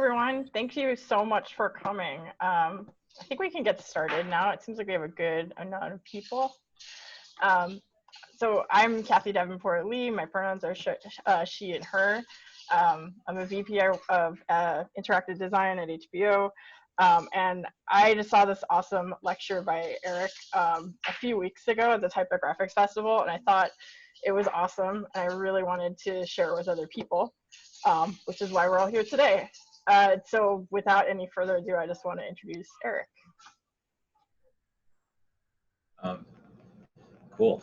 everyone. Thank you so much for coming. I think we can get started now. It seems like we have a good amount of people. So I'm Kathy Davenport Lee. My pronouns are she and her. I'm a VP of Interactive Design at HBO. And I just saw this awesome lecture by Eric a few weeks ago at the Typographic Festival, and I thought it was awesome. And I really wanted to share it with other people, which is why we're all here today. So without any further ado, I just want to introduce Eric. Cool.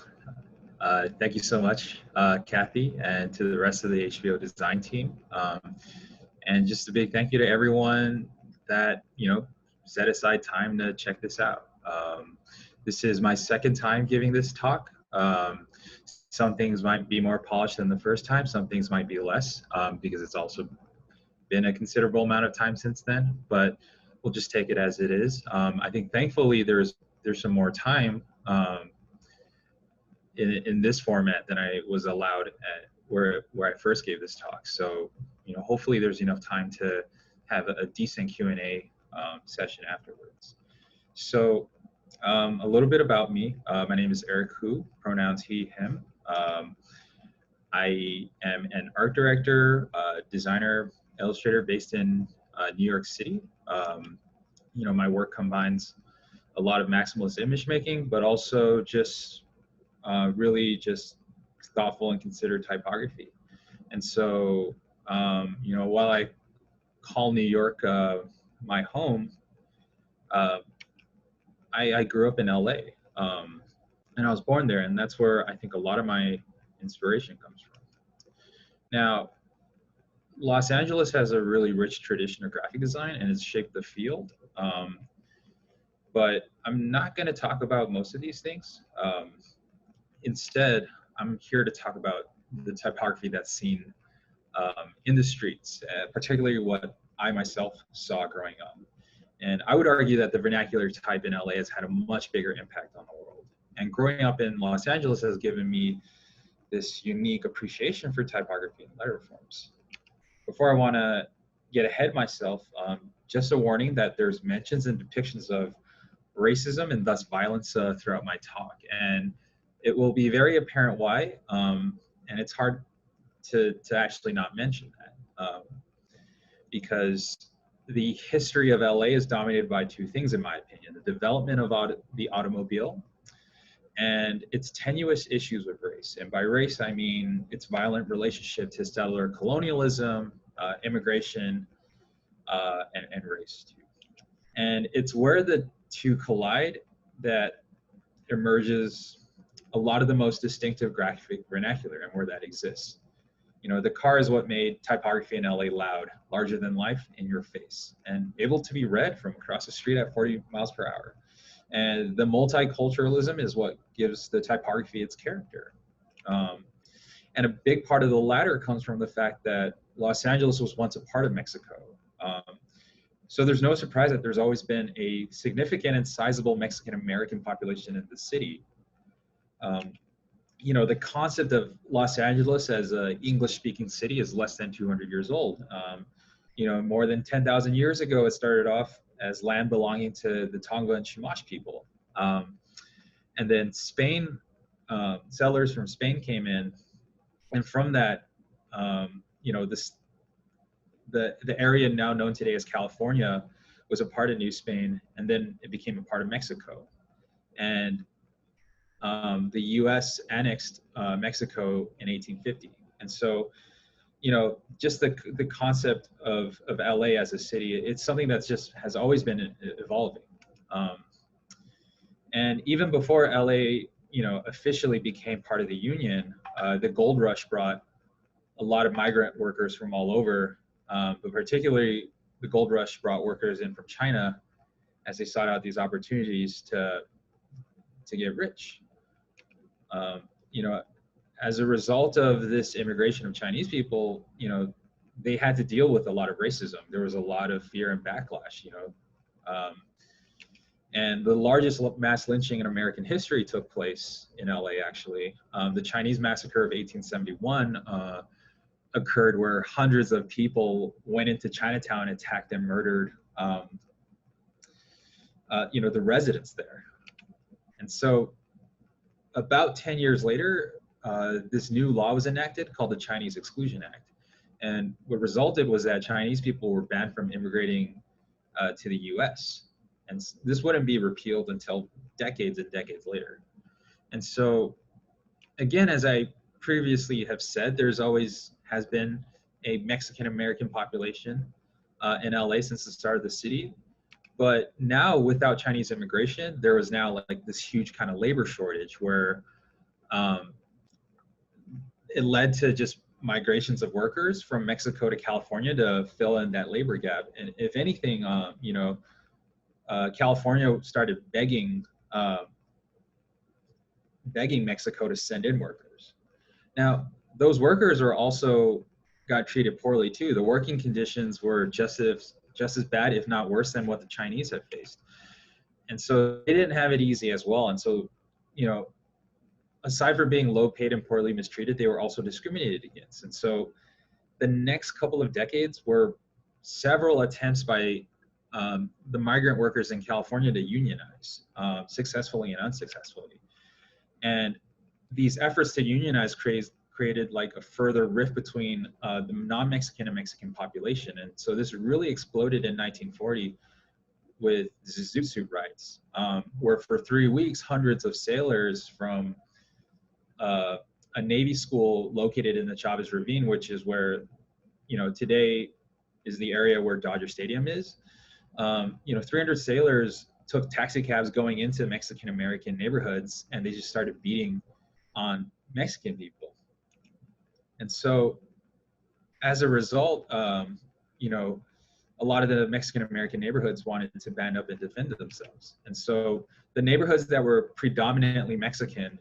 Thank you so much, Kathy, and to the rest of the HBO design team. And just a big thank you to everyone that, set aside time to check this out. This is my second time giving this talk. Some things might be more polished than the first time. Some things might be less, because it's also been a considerable amount of time since then, but we'll just take it as it is. I think thankfully there's some more time in this format than I was allowed at where I first gave this talk. So, hopefully there's enough time to have a decent Q&A session afterwards. So a little bit about me. My name is Eric Hu, pronouns he, him. I am an art director, designer, illustrator based in New York City. My work combines a lot of maximalist image making, but also just really just thoughtful and considered typography. And so, while I call New York my home, I grew up in LA, and I was born there, and that's where I think a lot of my inspiration comes from. Now, Los Angeles has a really rich tradition of graphic design, and it's shaped the field. But I'm not going to talk about most of these things. Instead, I'm here to talk about the typography that's seen in the streets, particularly what I myself saw growing up. And I would argue that the vernacular type in LA has had a much bigger impact on the world. And growing up in Los Angeles has given me this unique appreciation for typography and letter forms. Before I want to get ahead myself, just a warning that there's mentions and depictions of racism and thus violence throughout my talk. And it will be very apparent why, and it's hard to actually not mention that, because the history of LA is dominated by two things, in my opinion: the development of the automobile and its tenuous issues with race. And by race, I mean its violent relationship to settler colonialism, immigration, and race too. And it's where the two collide that emerges a lot of the most distinctive graphic vernacular, and where that exists. The car is what made typography in LA loud, larger than life, in your face, and able to be read from across the street at 40 miles per hour. And the multiculturalism is what gives the typography its character. And a big part of the latter comes from the fact that Los Angeles was once a part of Mexico. So there's no surprise that there's always been a significant and sizable Mexican-American population in the city. The concept of Los Angeles as an English-speaking city is less than 200 years old. More than 10,000 years ago, it started off as land belonging to the Tongva and Chumash people. And then Spain, settlers from Spain came in, and from that, the area now known today as California was a part of New Spain, and then it became a part of Mexico. And the U.S. annexed Mexico in 1850. And so, just the concept of LA as a city, it's something that's just has always been evolving. And even before LA, officially became part of the Union, the gold rush brought a lot of migrant workers from all over, but particularly the gold rush brought workers in from China as they sought out these opportunities to get rich. As a result of this immigration of Chinese people, they had to deal with a lot of racism. There was a lot of fear and backlash, and the largest mass lynching in American history took place in LA, actually. The Chinese Massacre of 1871 occurred where hundreds of people went into Chinatown, attacked and murdered, the residents there. And so about 10 years later, this new law was enacted called the Chinese Exclusion Act. And what resulted was that Chinese people were banned from immigrating to the US. And this wouldn't be repealed until decades and decades later. And so, again, as I previously have said, there's always has been a Mexican-American population in LA since the start of the city. But now, without Chinese immigration, there was now like this huge kind of labor shortage where it led to just migrations of workers from Mexico to California to fill in that labor gap. And if anything, California started begging Mexico to send in workers. Now, those workers are also got treated poorly too. The working conditions were just as bad, if not worse, than what the Chinese have faced. And so they didn't have it easy as well. And so, aside from being low paid and poorly mistreated, they were also discriminated against. And so the next couple of decades were several attempts by the migrant workers in California to unionize, successfully and unsuccessfully. And these efforts to unionize created like a further rift between the non-Mexican and Mexican population. And so this really exploded in 1940 with zoot suit rights, where for 3 weeks, hundreds of sailors from a Navy school located in the Chavez Ravine, which is where, today is the area where Dodger Stadium is. 300 sailors took taxi cabs going into Mexican-American neighborhoods, and they just started beating on Mexican people. And so as a result, a lot of the Mexican-American neighborhoods wanted to band up and defend themselves. And so the neighborhoods that were predominantly Mexican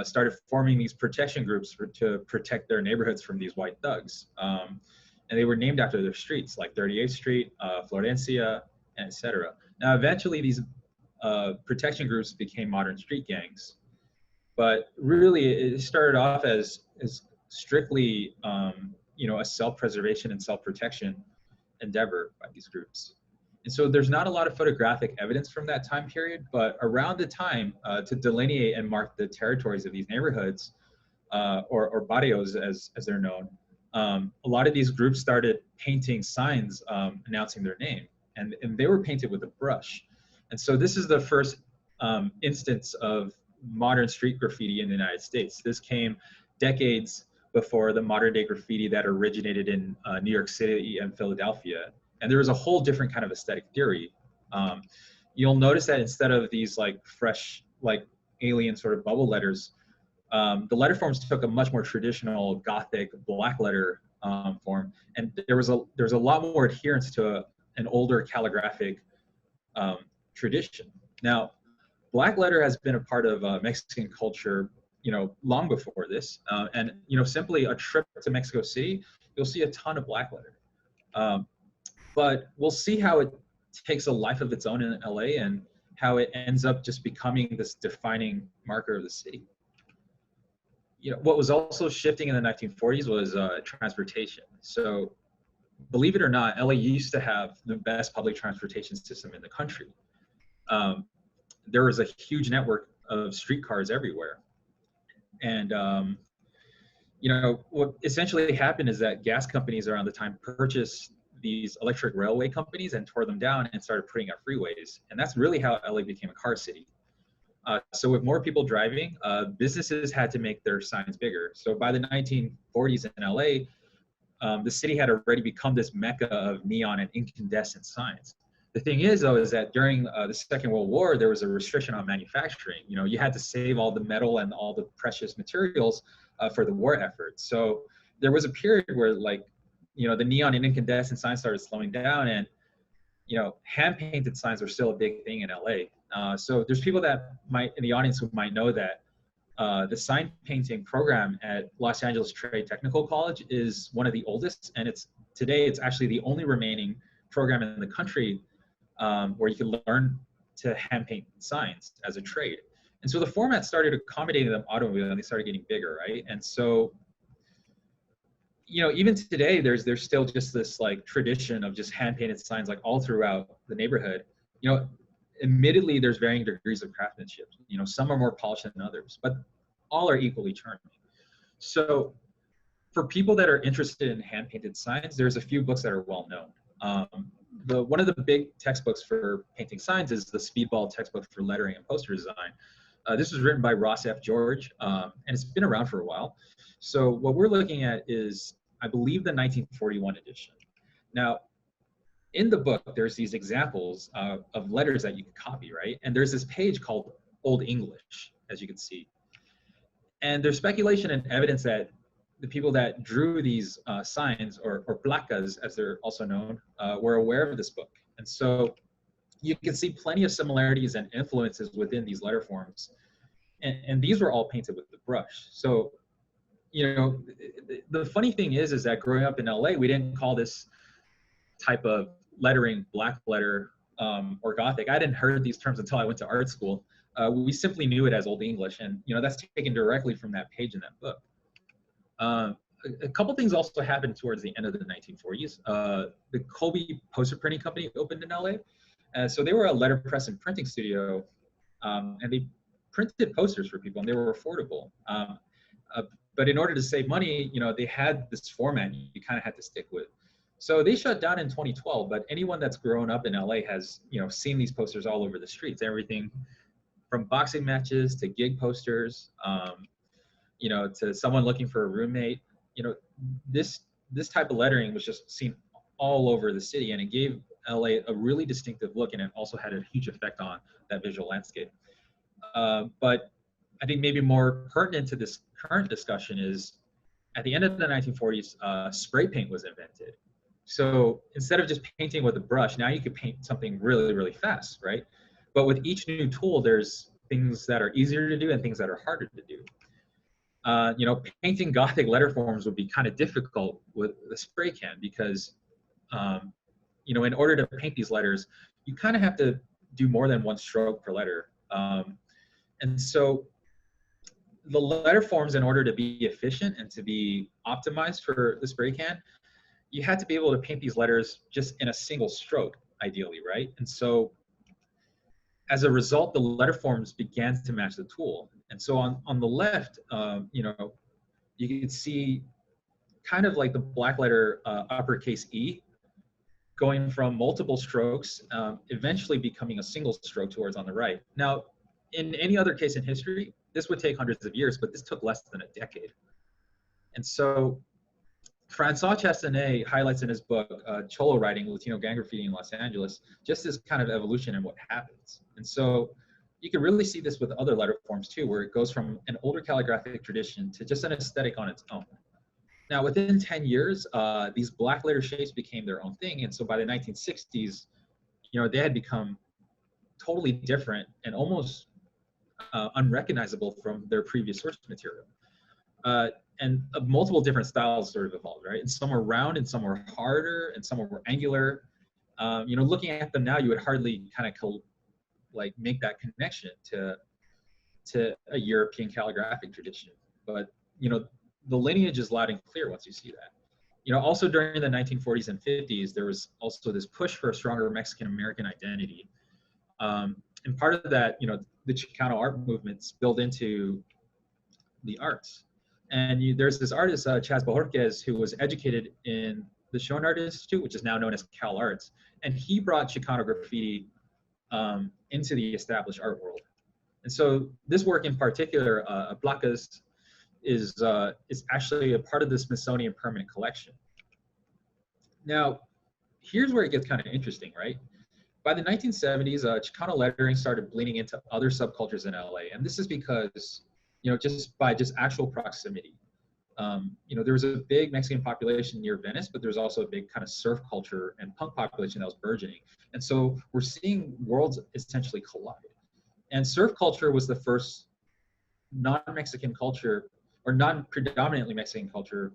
started forming these protection groups to protect their neighborhoods from these white thugs. And they were named after their streets, like 38th Street, Florencia, and etc. Now, eventually, these protection groups became modern street gangs. But really, it started off as strictly, a self-preservation and self-protection endeavor by these groups. And so there's not a lot of photographic evidence from that time period, but around the time to delineate and mark the territories of these neighborhoods, or barrios as they're known, a lot of these groups started painting signs announcing their name, and they were painted with a brush. And so this is the first instance of modern street graffiti in the United States. This came decades before the modern day graffiti that originated in New York City and Philadelphia. And there was a whole different kind of aesthetic theory. You'll notice that instead of these like fresh, like alien sort of bubble letters, the letter forms took a much more traditional Gothic black letter form, and there was a lot more adherence to an older calligraphic tradition. Now, black letter has been a part of Mexican culture, long before this, and simply a trip to Mexico City, you'll see a ton of black letter. But we'll see how it takes a life of its own in LA and how it ends up just becoming this defining marker of the city. What was also shifting in the 1940s was transportation. So believe it or not, LA used to have the best public transportation system in the country. There was a huge network of streetcars everywhere. And, what essentially happened is that gas companies around the time purchased these electric railway companies and tore them down and started putting out freeways. And that's really how LA became a car city. So with more people driving, businesses had to make their signs bigger. So by the 1940s in LA, the city had already become this mecca of neon and incandescent signs. The thing is, though, is that during the Second World War, there was a restriction on manufacturing. You had to save all the metal and all the precious materials for the war effort. So there was a period where, the neon and incandescent signs started slowing down, and hand-painted signs are still a big thing in LA. So there's people that in the audience who might know that the sign painting program at Los Angeles Trade Technical College is one of the oldest, and today it's actually the only remaining program in the country where you can learn to hand paint signs as a trade. And so the format started accommodating them automobile, and they started getting bigger, right? And so even today, there's still just this like tradition of just hand painted signs like all throughout the neighborhood. Admittedly, there's varying degrees of craftsmanship. Some are more polished than others, but all are equally charming. So for people that are interested in hand painted signs, there's a few books that are well known. One of the big textbooks for painting signs is the Speedball textbook for lettering and poster design. This was written by Ross F. George, and it's been around for a while. So what we're looking at is, I believe, the 1941 edition. Now, in the book, there's these examples of letters that you can copy, right? And there's this page called Old English, as you can see. And there's speculation and evidence that the people that drew these signs, or placas, as they're also known, were aware of this book. And so you can see plenty of similarities and influences within these letter forms. And these were all painted with the brush. So, the funny thing is that growing up in LA, we didn't call this type of lettering black letter or Gothic. I didn't heard these terms until I went to art school. We simply knew it as Old English, and that's taken directly from that page in that book. A couple things also happened towards the end of the 1940s. The Colby Poster Printing Company opened in LA. So they were a letterpress and printing studio, and they printed posters for people, and they were affordable. But in order to save money, they had this format you kind of had to stick with. So they shut down in 2012, but anyone that's grown up in LA has, seen these posters all over the streets, everything from boxing matches to gig posters, to someone looking for a roommate. This type of lettering was just seen all over the city, and it gave LA a really distinctive look, and it also had a huge effect on that visual landscape. But I think maybe more pertinent to this current discussion is, at the end of the 1940s, spray paint was invented. So instead of just painting with a brush, now you could paint something really, really fast, right? But with each new tool, there's things that are easier to do and things that are harder to do. Painting Gothic letter forms would be kind of difficult with the spray can because, in order to paint these letters, you kind of have to do more than one stroke per letter. And so the letter forms, in order to be efficient and to be optimized for the spray can, you had to be able to paint these letters just in a single stroke, ideally, right? And so as a result, the letter forms began to match the tool. And so on the left, you can see kind of like the black letter uppercase E going from multiple strokes, eventually becoming a single stroke towards on the right. Now, in any other case in history, this would take hundreds of years, but this took less than a decade. And so Francois Chastanet highlights in his book, Cholo Writing, Latino Gang Graffiti in Los Angeles, just this kind of evolution and what happens. And so you can really see this with other letter forms too, where it goes from an older calligraphic tradition to just an aesthetic on its own. Now, within 10 years, these black letter shapes became their own thing. And so by the 1960s, they had become totally different and almost unrecognizable from their previous source material. And multiple different styles sort of evolved, right? And some were round and some were harder and some were angular. Looking at them now, you would hardly kind of make that connection to a European calligraphic tradition. But, the lineage is loud and clear once you see that. Also during the 1940s and 50s, there was also this push for a stronger Mexican-American identity. And part of that, the Chicano art movement spilled into the arts. And there's this artist, Chaz Bojorquez, who was educated in the Schoen Art Institute, which is now known as Cal Arts. And he brought Chicano graffiti into the established art world. And so this work in particular, Placas, is actually a part of the Smithsonian Permanent Collection. Now, here's where it gets kind of interesting, right? By the 1970s, Chicano lettering started bleeding into other subcultures in LA. And this is because, just by actual proximity. There was a big Mexican population near Venice, but there's also a big kind of surf culture and punk population that was burgeoning. And so we're seeing worlds essentially collide. And surf culture was the first non-Mexican culture, or non-predominantly Mexican culture,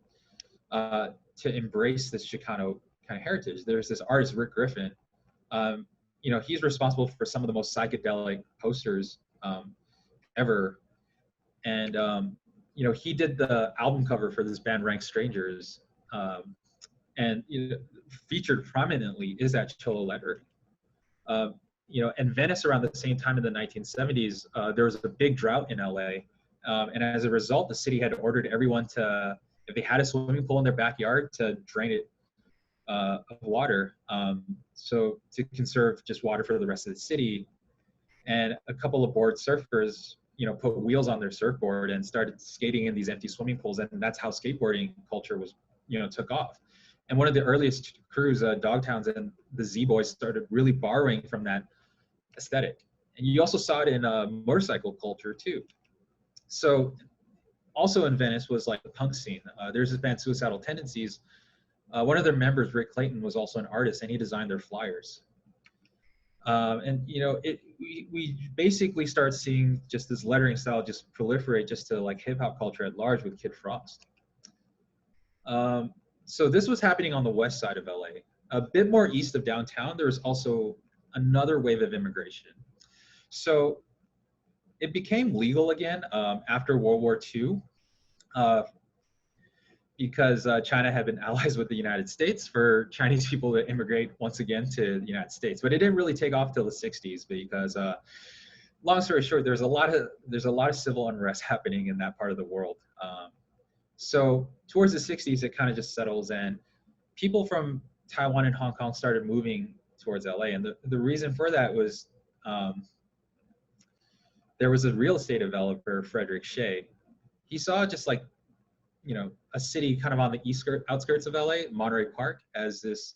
to embrace this Chicano kind of heritage. There's this artist, Rick Griffin. He's responsible for some of the most psychedelic posters ever. And, he did the album cover for this band Rank Strangers. and featured prominently is that cholo lettering. In Venice around the same time in the 1970s, there was a big drought in LA. And as a result, the city had ordered everyone to, if they had a swimming pool in their backyard, to drain it of water, so to conserve just water for the rest of the city. And a couple of bored surfers, put wheels on their surfboard and started skating in these empty swimming pools, and that's how skateboarding culture was, took off. And one of the earliest crews, Dogtowns and the Z-Boys, started really borrowing from that aesthetic. And you also saw it in motorcycle culture too. So also in Venice was like the punk scene. There's this band Suicidal Tendencies. One of their members, Rick Clayton, was also an artist, and he designed their flyers. We basically start seeing just this lettering style just proliferate just to like hip hop culture at large with Kid Frost. So this was happening on the west side of LA. A bit more east of downtown, there was also another wave of immigration. So it became legal again after World War II. Because China had been allies with the United States for Chinese people to immigrate once again to the United States. But it didn't really take off till the 60s because, long story short, there's a lot of civil unrest happening in that part of the world. So towards the 60s, it kind of just settles, and people from Taiwan and Hong Kong started moving towards LA. And the reason for that was there was a real estate developer, Frederick Shea. He saw just like, a city kind of on the outskirts of LA, Monterey Park, as this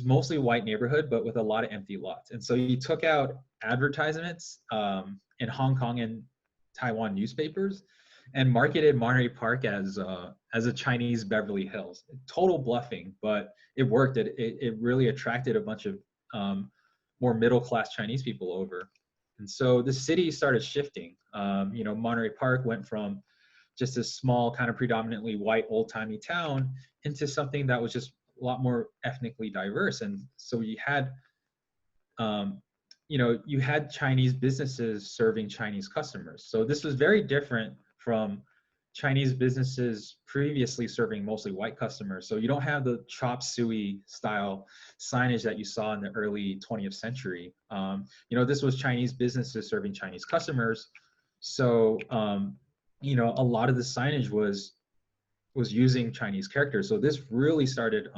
mostly white neighborhood, but with a lot of empty lots. And so he took out advertisements in Hong Kong and Taiwan newspapers and marketed Monterey Park as a Chinese Beverly Hills. Total bluffing, but it worked. It really attracted a bunch of more middle-class Chinese people over. And so the city started shifting. Monterey Park went from just a small, kind of predominantly white, old-timey town into something that was just a lot more ethnically diverse. And so you had, you had Chinese businesses serving Chinese customers. So this was very different from Chinese businesses previously serving mostly white customers. So you don't have the chop suey style signage that you saw in the early 20th century. This was Chinese businesses serving Chinese customers. So, a lot of the signage was using Chinese characters. So this really started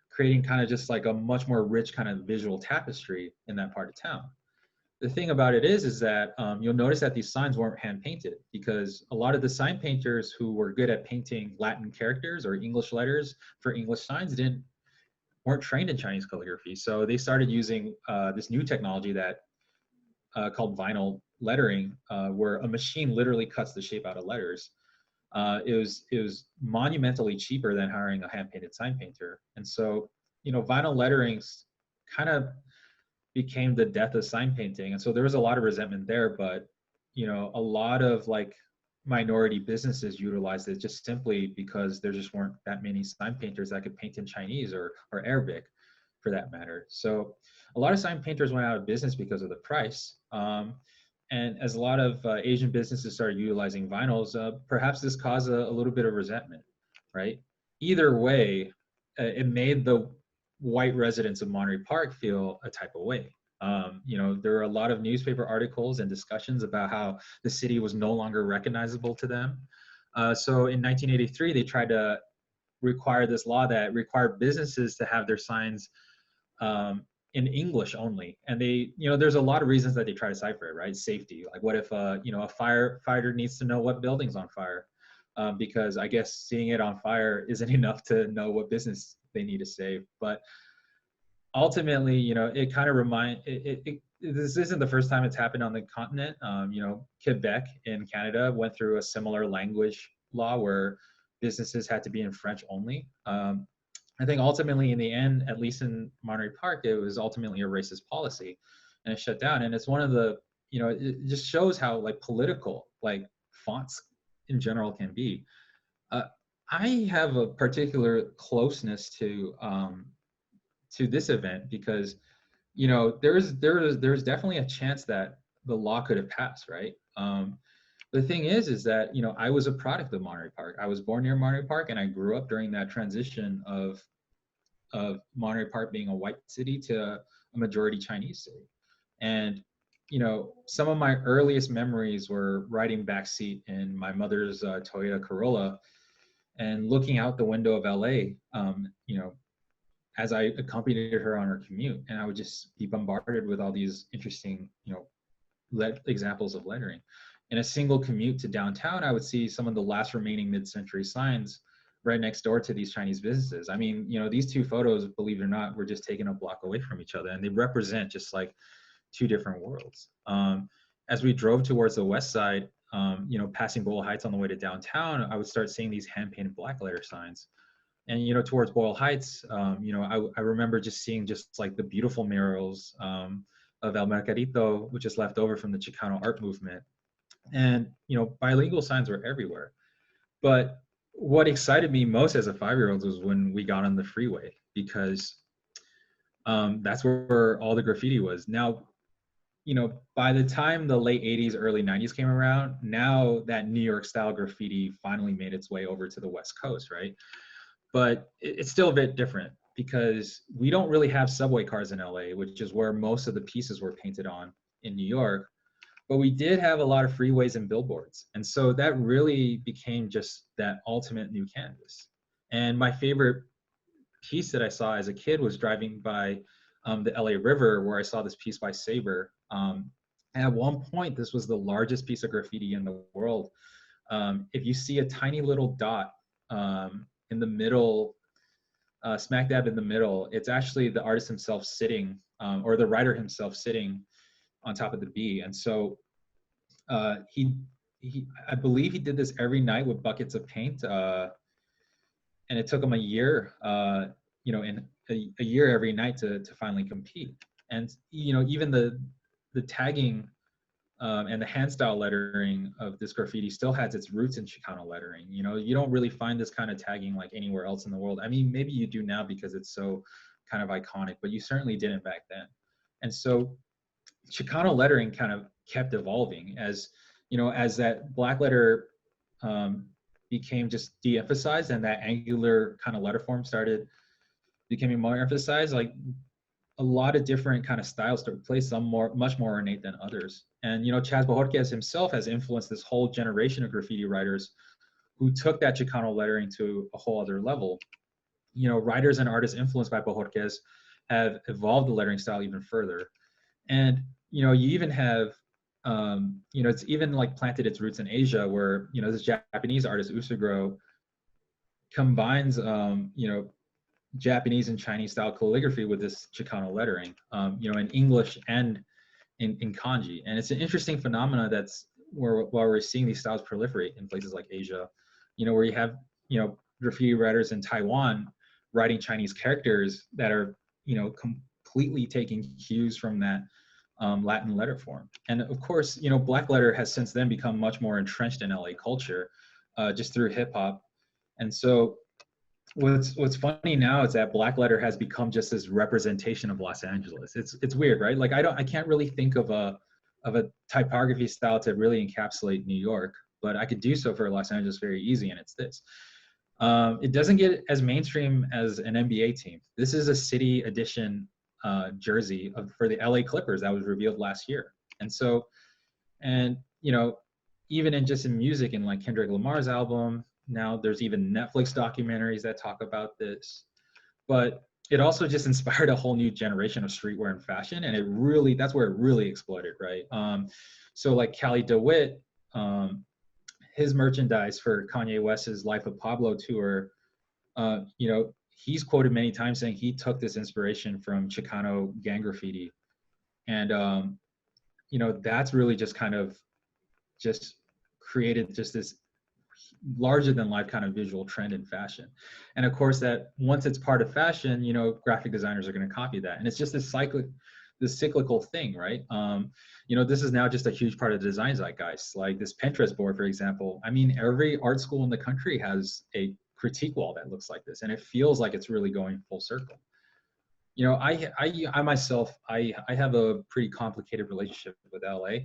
creating kind of just like a much more rich kind of visual tapestry in that part of town. The thing about it is that you'll notice that these signs weren't hand painted, because a lot of the sign painters who were good at painting Latin characters or English letters for English signs weren't trained in Chinese calligraphy. So they started using this new technology that called vinyl lettering, where a machine literally cuts the shape out of letters. It was monumentally cheaper than hiring a hand-painted sign painter. And so, vinyl letterings kind of became the death of sign painting. And so there was a lot of resentment there, but, a lot of like minority businesses utilized it just simply because there just weren't that many sign painters that could paint in Chinese or Arabic for that matter. So a lot of sign painters went out of business because of the price. And as a lot of Asian businesses started utilizing vinyls, perhaps this caused a little bit of resentment, right? Either way, it made the white residents of Monterey Park feel a type of way. There were a lot of newspaper articles and discussions about how the city was no longer recognizable to them. So in 1983, they tried to require this law that required businesses to have their signs in English only. And there's a lot of reasons that they try to cipher it, right? Safety. Like what if, a firefighter needs to know what building's on fire? Because I guess seeing it on fire isn't enough to know what business they need to save. But ultimately, it kind of this isn't the first time it's happened on the continent. Quebec in Canada went through a similar language law where businesses had to be in French only. I think ultimately in the end, at least in Monterey Park, it was ultimately a racist policy and it shut down. And it's one of the, it just shows how like political, like fonts in general can be. I have a particular closeness to this event because, there's definitely a chance that the law could have passed, right? the thing is that, you know, I was a product of Monterey Park. I was born near Monterey Park, and I grew up during that transition of Monterey Park being a white city to a majority Chinese city. And, you know, some of my earliest memories were riding backseat in my mother's Toyota Corolla and looking out the window of LA, you know, as I accompanied her on her commute. And I would just be bombarded with all these interesting, you know, examples of lettering. In a single commute to downtown, I would see some of the last remaining mid-century signs right next door to these Chinese businesses. I mean, you know, these two photos, believe it or not, were just taken a block away from each other, and they represent just like two different worlds. As we drove towards the west side, you know, passing Boyle Heights on the way to downtown, I would start seeing these hand-painted black letter signs. And, you know, towards Boyle Heights, you know, I remember just seeing just like the beautiful murals of El Mercadito, which is left over from the Chicano art movement. And, you know, bilingual signs were everywhere. But what excited me most as a 5-year-old was when we got on the freeway, because that's where all the graffiti was. Now, you know, by the time the late 80s, early 90s came around, now that New York style graffiti finally made its way over to the West Coast, right? But it's still a bit different because we don't really have subway cars in LA, which is where most of the pieces were painted on in New York. But we did have a lot of freeways and billboards. And so that really became just that ultimate new canvas. And my favorite piece that I saw as a kid was driving by the LA River, where I saw this piece by Saber. And at one point, this was the largest piece of graffiti in the world. If you see a tiny little dot in the middle, smack dab in the middle, it's actually the artist himself sitting, or the writer himself sitting on top of the B. And so he I believe he did this every night with buckets of paint, and it took him a year, you know, in a year every night to finally compete. And, you know, even the tagging and the hand style lettering of this graffiti still has its roots in Chicano lettering. You know, you don't really find this kind of tagging like anywhere else in the world. I mean, maybe you do now because it's so kind of iconic, but you certainly didn't back then. And so Chicano lettering kind of kept evolving as, you know, as that black letter became just de-emphasized and that angular kind of letter form started becoming more emphasized. Like a lot of different kind of styles took place, some much more ornate than others. And, you know, Chaz Bojorquez himself has influenced this whole generation of graffiti writers who took that Chicano lettering to a whole other level. You know, writers and artists influenced by Bojorquez have evolved the lettering style even further. And, you know, you even have, you know, it's even like planted its roots in Asia, where, you know, this Japanese artist, Usaguro, combines, you know, Japanese and Chinese style calligraphy with this Chicano lettering, you know, in English and in kanji. And it's an interesting phenomena that's while we're seeing these styles proliferate in places like Asia, you know, where you have, you know, graffiti writers in Taiwan writing Chinese characters that are, you know, completely taking cues from that Latin letter form. And of course, you know, black letter has since then become much more entrenched in LA culture, just through hip hop. And so what's funny now is that black letter has become just this representation of Los Angeles. It's weird, right? Like I can't really think of a typography style to really encapsulate New York, but I could do so for Los Angeles very easy, and it's this. It doesn't get as mainstream as an NBA team. This is a city edition jersey for the LA Clippers that was revealed last year. And so, and you know, even in music, and like Kendrick Lamar's album, now there's even Netflix documentaries that talk about this. But it also just inspired a whole new generation of streetwear and fashion, and it really, that's where it really exploded, right? So like Cali DeWitt, his merchandise for Kanye West's Life of Pablo tour, you know, he's quoted many times saying he took this inspiration from Chicano gang graffiti. And, you know, that's really just kind of just created just this larger than life kind of visual trend in fashion. And of course that once it's part of fashion, you know, graphic designers are going to copy that. And it's just this cyclical thing, right? You know, this is now just a huge part of the design zeitgeist. Like this Pinterest board, for example. I mean, every art school in the country has a critique wall that looks like this, and it feels like it's really going full circle. You know, I myself, I have a pretty complicated relationship with LA.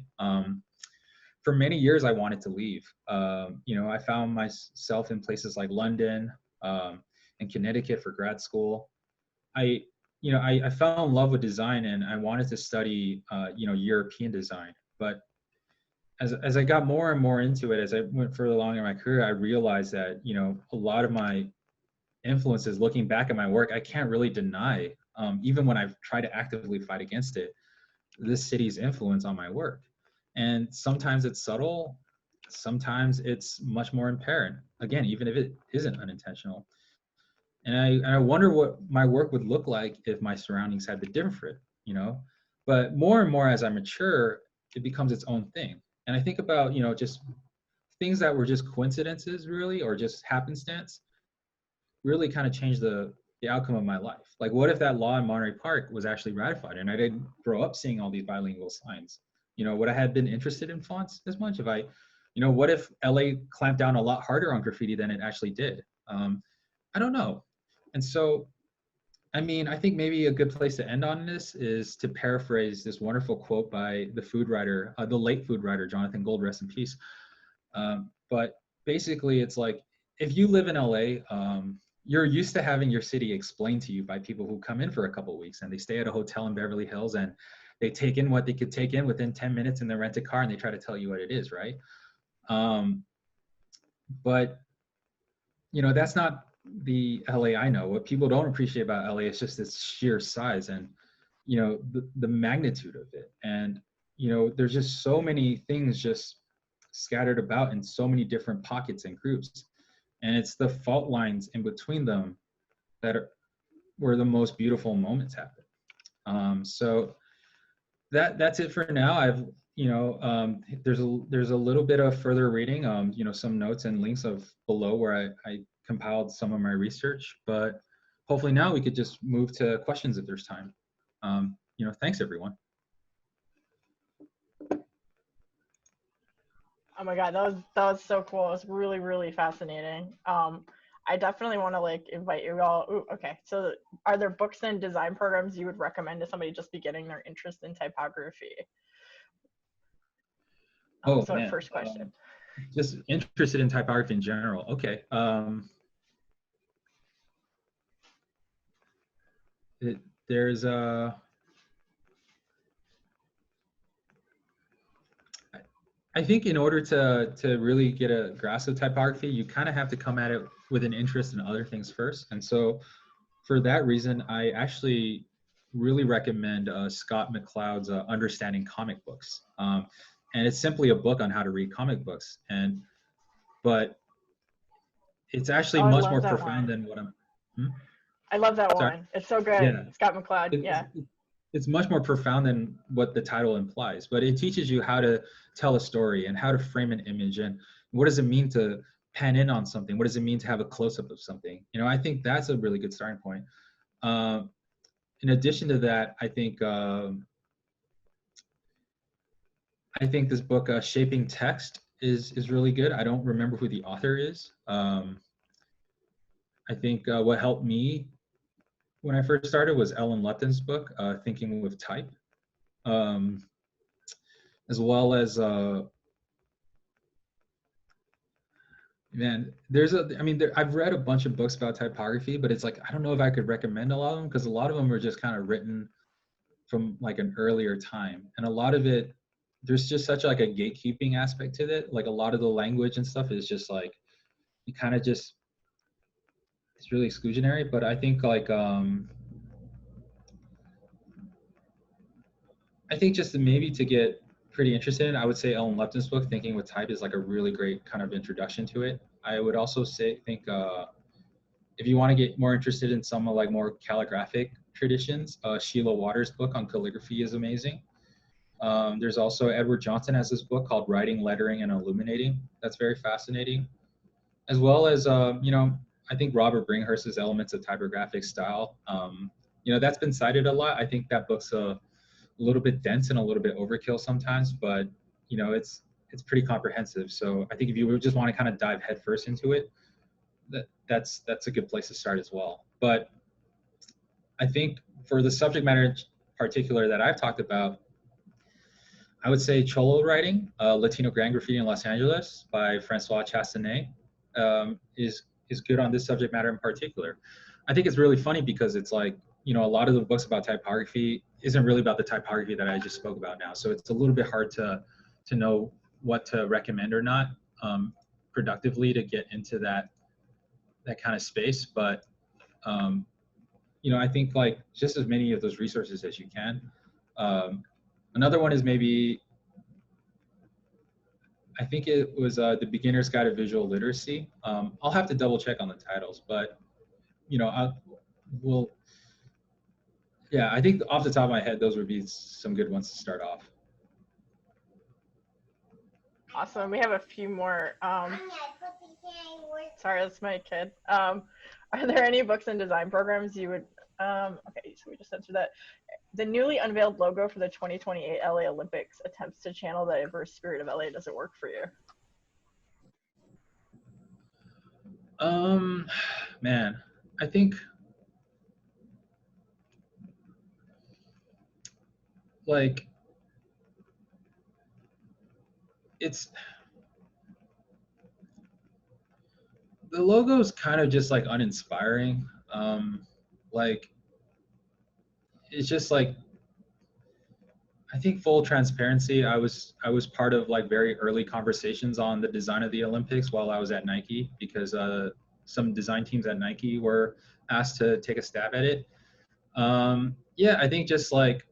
for many years I wanted to leave. You know, I found myself in places like London and Connecticut for grad school. I fell in love with design and I wanted to study, you know, European design. But as I got more and more into it, as I went further along in my career, I realized that, you know, a lot of my influences, looking back at my work, I can't really deny, even when I've tried to actively fight against it, this city's influence on my work. And sometimes it's subtle, sometimes it's much more apparent, again, even if it isn't unintentional. And I wonder what my work would look like if my surroundings had been different for it, you know? But more and more as I mature, it becomes its own thing. And I think about, you know, just things that were just coincidences really, or just happenstance, really kind of changed the outcome of my life. Like, what if that law in Monterey Park was actually ratified and I didn't grow up seeing all these bilingual signs? You know, would I have been interested in fonts as much if you know, what if LA clamped down a lot harder on graffiti than it actually did? I don't know. And so, I mean, I think maybe a good place to end on this is to paraphrase this wonderful quote by the food writer, the late food writer, Jonathan Gold, rest in peace. But basically, it's like, if you live in LA, you're used to having your city explained to you by people who come in for a couple of weeks and they stay at a hotel in Beverly Hills and they take in what they could take in within 10 minutes in their rented car and they try to tell you what it is, right? But, you know, that's not the LA I know. What people don't appreciate about LA is just its sheer size and, you know, the magnitude of it. And, you know, there's just so many things just scattered about in so many different pockets and groups. And it's the fault lines in between them that are where the most beautiful moments happen. So that's it for now. I've, you know, there's a little bit of further reading, you know, some notes and links of below where I compiled some of my research, but hopefully now we could just move to questions if there's time. You know, thanks everyone. Oh my God, that was so cool. It was really, really fascinating. I definitely want to like invite you all. Ooh, okay, so are there books and design programs you would recommend to somebody just beginning their interest in typography? Oh so man, first question. Just interested in typography in general. Okay. There's I think in order to really get a grasp of typography, you kind of have to come at it with an interest in other things first. And so for that reason, I actually really recommend Scott McCloud's Understanding Comic Books. And it's simply a book on how to read comic books. But it's actually much more profound than what I'm. I love that Sorry? one. It's so good. Yeah. Scott McCloud. Yeah. It's much more profound than what the title implies, but it teaches you how to tell a story and how to frame an image and what does it mean to pan in on something? What does it mean to have a close-up of something? You know, I think that's a really good starting point. In addition to that, I think this book, Shaping Text, is really good. I don't remember who the author is. I think what helped me when I first started was Ellen Lupton's book, Thinking with Type, as well as, man, I've read a bunch of books about typography, but it's like, I don't know if I could recommend a lot of them because a lot of them are just kind of written from like an earlier time. And a lot of it, there's just such like a gatekeeping aspect to it. Like a lot of the language and stuff is just like, you kind of just, it's really exclusionary, but I think like, I think just maybe to get pretty interested in, I would say Ellen Lupton's book, Thinking with Type, is like a really great kind of introduction to it. I would also think if you want to get more interested in some like more calligraphic traditions, Sheila Waters' book on calligraphy is amazing. There's also Edward Johnson has this book called Writing, Lettering, and Illuminating. That's very fascinating. As well as, you know, I think Robert Bringhurst's Elements of Typographic Style. You know, that's been cited a lot. I think that book's a little bit dense and a little bit overkill sometimes, but you know, it's pretty comprehensive. So I think if you just want to kind of dive headfirst into it, that's a good place to start as well. But I think for the subject matter in particular that I've talked about, I would say Cholo writing, Latino Grand Graffiti in Los Angeles by Francois Chastanet, is good on this subject matter in particular. I think it's really funny because it's like, you know, a lot of the books about typography isn't really about the typography that I just spoke about now. So it's a little bit hard to know what to recommend or not productively to get into that kind of space. But you know, I think like just as many of those resources as you can. Another one is maybe, I think it was The Beginner's Guide to Visual Literacy. I'll have to double check on the titles, but you know, yeah, I think off the top of my head, those would be some good ones to start off. Awesome. We have a few more. Sorry, that's my kid. Are there any books and design programs you would, okay, so we just answered that. The newly unveiled logo for the 2028 LA Olympics attempts to channel the diverse spirit of LA. Does it work for you? Man, I think like the logo is kind of just like uninspiring. Like it's just like, I think full transparency, I was part of like very early conversations on the design of the Olympics while I was at Nike, because some design teams at Nike were asked to take a stab at it. Yeah, I think just like,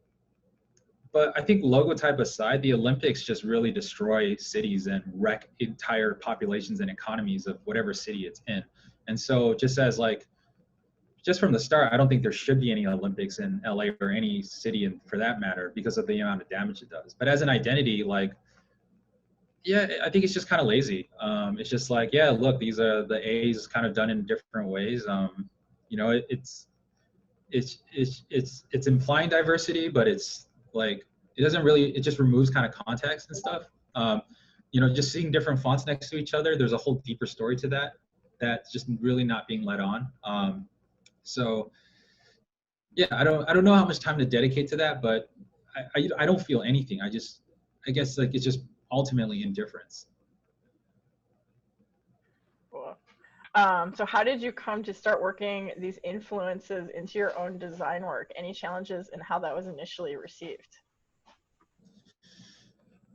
but I think logo type aside, the Olympics just really destroy cities and wreck entire populations and economies of whatever city it's in. And so just as like, just from the start, I don't think there should be any Olympics in LA or any city for that matter, because of the amount of damage it does. But as an identity, like, yeah, I think it's just kind of lazy. It's just like, yeah, look, these are the A's kind of done in different ways. You know, it's implying diversity, but it's like, it doesn't really, it just removes kind of context and stuff. You know, just seeing different fonts next to each other, there's a whole deeper story to that that's just really not being let on. So yeah, I don't know how much time to dedicate to that, but I don't feel anything. I guess like it's just ultimately indifference. Cool. So how did you come to start working these influences into your own design work? Any challenges and how that was initially received?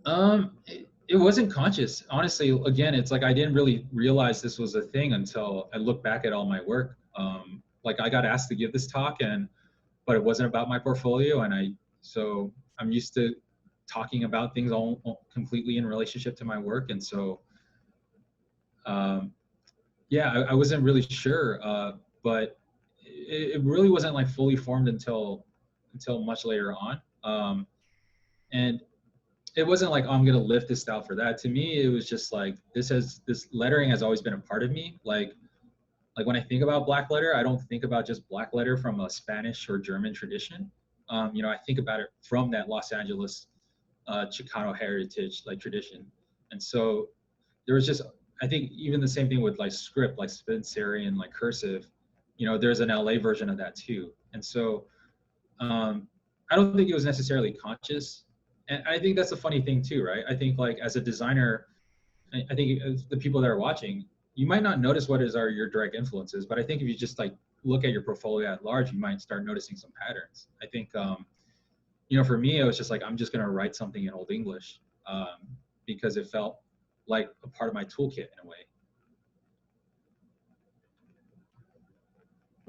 It wasn't conscious. Honestly, again, it's like I didn't really realize this was a thing until I look back at all my work. Like I got asked to give this talk, but it wasn't about my portfolio, and so I'm used to talking about things all completely in relationship to my work, and so yeah, I wasn't really sure, but it really wasn't like fully formed until much later on, and it wasn't like, oh, I'm gonna lift this style for that. To me, it was just like this lettering has always been a part of me. Like when I think about black letter, I don't think about just black letter from a Spanish or German tradition. You know, I think about it from that Los Angeles Chicano heritage, like tradition. And so there was just, I think even the same thing with like script, like Spencerian, like cursive, you know, there's an LA version of that too. And so I don't think it was necessarily conscious. And I think that's a funny thing too, right? I think like as a designer, I think the people that are watching, you might not notice what are your direct influences, but I think if you just like look at your portfolio at large, you might start noticing some patterns. I think, you know, for me, it was just like, I'm just going to write something in Old English because it felt like a part of my toolkit in a way.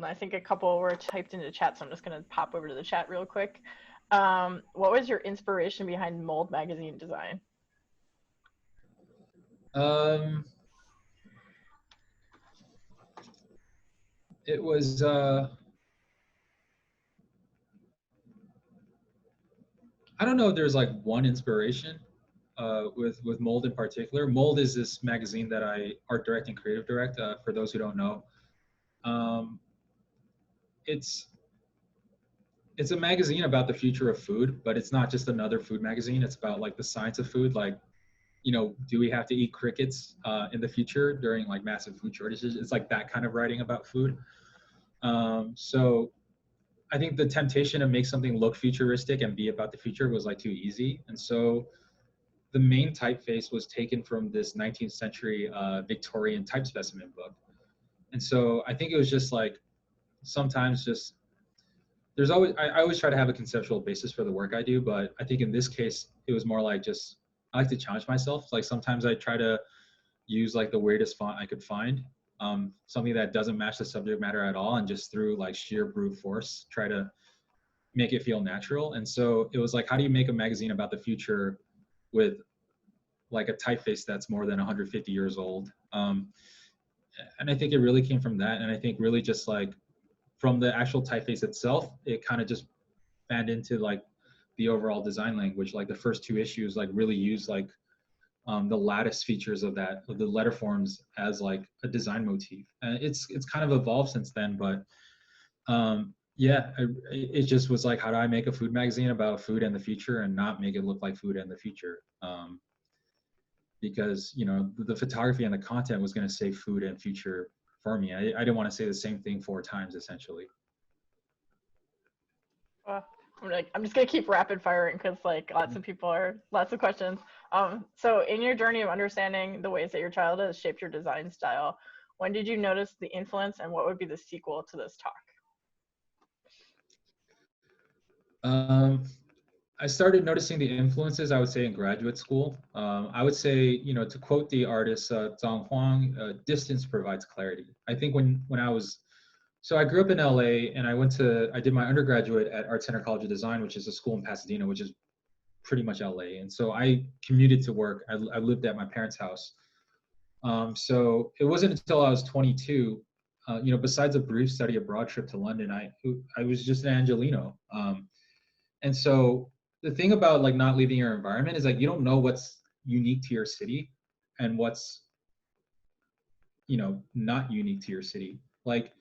I think a couple were typed into chat, so I'm just going to pop over to the chat real quick. What was your inspiration behind Mold magazine design? It was I don't know if there's like one inspiration with Mold in particular. Mold is this magazine that I art direct and creative direct, for those who don't know. It's a magazine about the future of food, but it's not just another food magazine. It's about like the science of food. Like, you know, do we have to eat crickets in the future during like massive food shortages? It's like that kind of writing about food. So I think the temptation to make something look futuristic and be about the future was like too easy. And so the main typeface was taken from this 19th century Victorian type specimen book. And so I think it was just like, sometimes just, there's always, I always try to have a conceptual basis for the work I do, but I think in this case, it was more like just, I like to challenge myself. Like sometimes I try to use like the weirdest font I could find, something that doesn't match the subject matter at all, and just through like sheer brute force, try to make it feel natural. And so it was like, how do you make a magazine about the future with like a typeface that's more than 150 years old? And I think it really came from that. And I think really just like from the actual typeface itself, it kind of just fanned into like the overall design language. Like the first two issues like really use like the lattice features of that, of the letter forms, as like a design motif. And it's kind of evolved since then, but yeah, it just was like, how do I make a food magazine about food and the future and not make it look like food and the future? Because, you know, the photography and the content was going to say food and future for me. I didn't want to say the same thing 4 times, essentially. I'm just gonna keep rapid firing because like lots of questions. So in your journey of understanding the ways that your childhood has shaped your design style, when did you notice the influence, and what would be the sequel to this talk? I started noticing the influences, I would say, in graduate school. I would say, you know, to quote the artist Zhang Huang, distance provides clarity. I think when I was, so I grew up in LA, and I did my undergraduate at Art Center College of Design, which is a school in Pasadena, which is pretty much LA. And so I commuted to work. I lived at my parents' house. So it wasn't until I was 22, you know, besides a brief study abroad trip to London, I was just an Angelino. And so the thing about like not leaving your environment is like, you don't know what's unique to your city and what's, you know, not unique to your city. Like,